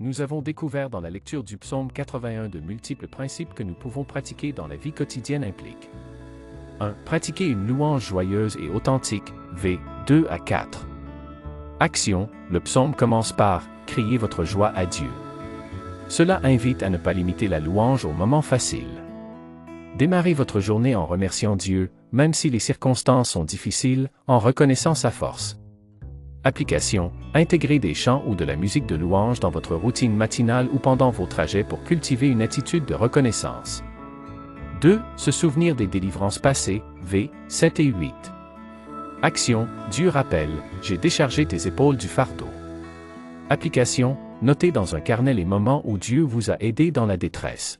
Nous avons découvert dans la lecture du psaume 81 de multiples principes que nous pouvons pratiquer dans la vie quotidienne implique. 1. Pratiquer une louange joyeuse et authentique, v. 2 à 4. Action, le psaume commence par « Criez votre joie à Dieu ». Cela invite à ne pas limiter la louange aux moments faciles. Démarrez votre journée en remerciant Dieu, même si les circonstances sont difficiles, en reconnaissant sa force. Application, intégrez des chants ou de la musique de louange dans votre routine matinale ou pendant vos trajets pour cultiver une attitude de reconnaissance. 2. Se souvenir des délivrances passées, v. 7 et 8. Action, Dieu rappelle, j'ai déchargé tes épaules du fardeau. Application, notez dans un carnet les moments où Dieu vous a aidé dans la détresse.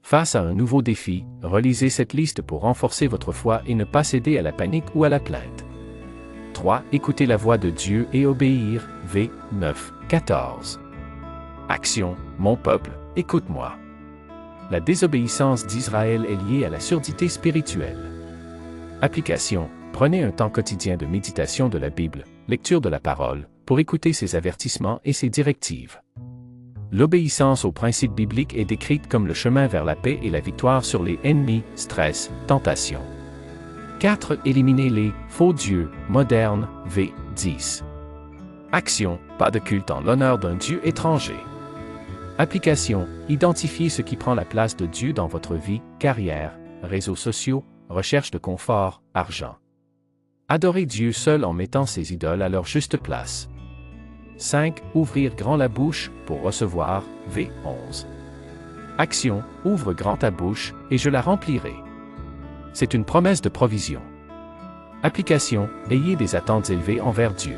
Face à un nouveau défi, relisez cette liste pour renforcer votre foi et ne pas céder à la panique ou à la plainte. 3. Écoutez la voix de Dieu et obéir, v. 9, 14. Action, mon peuple, écoute-moi. La désobéissance d'Israël est liée à la surdité spirituelle. Application, prenez un temps quotidien de méditation de la Bible, lecture de la parole, pour écouter ses avertissements et ses directives. L'obéissance aux principes bibliques est décrite comme le chemin vers la paix et la victoire sur les ennemis, stress, tentations. 4. Éliminez les faux dieux modernes, v. 10. Action, pas de culte en l'honneur d'un dieu étranger. Application, identifiez ce qui prend la place de Dieu dans votre vie, carrière, réseaux sociaux, recherche de confort, argent. Adorez Dieu seul en mettant ses idoles à leur juste place. 5. Ouvrir grand la bouche pour recevoir, v. 11. Action, ouvre grand ta bouche, et je la remplirai. C'est une promesse de provision. Application, ayez des attentes élevées envers Dieu.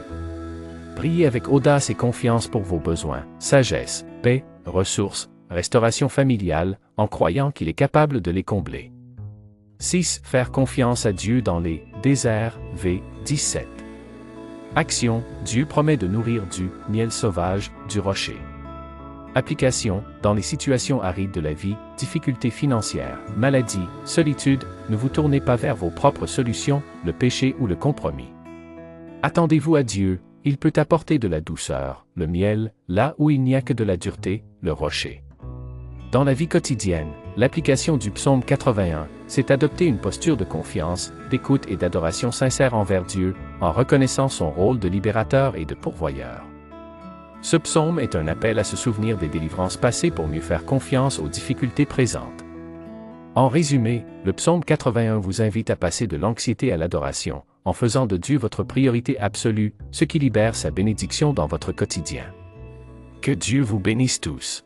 Priez avec audace et confiance pour vos besoins, sagesse, paix, ressources, restauration familiale, en croyant qu'il est capable de les combler. 6. Faire confiance à Dieu dans les déserts, v. 17. Action, Dieu promet de nourrir du miel sauvage, du rocher. Application, dans les situations arides de la vie, difficultés financières, maladies, solitude, ne vous tournez pas vers vos propres solutions, le péché ou le compromis. Attendez-vous à Dieu, il peut apporter de la douceur, le miel, là où il n'y a que de la dureté, le rocher. Dans la vie quotidienne, l'application du psaume 81, c'est adopter une posture de confiance, d'écoute et d'adoration sincère envers Dieu, en reconnaissant son rôle de libérateur et de pourvoyeur. Ce psaume est un appel à se souvenir des délivrances passées pour mieux faire confiance aux difficultés présentes. En résumé, le psaume 81 vous invite à passer de l'anxiété à l'adoration, en faisant de Dieu votre priorité absolue, ce qui libère sa bénédiction dans votre quotidien. Que Dieu vous bénisse tous.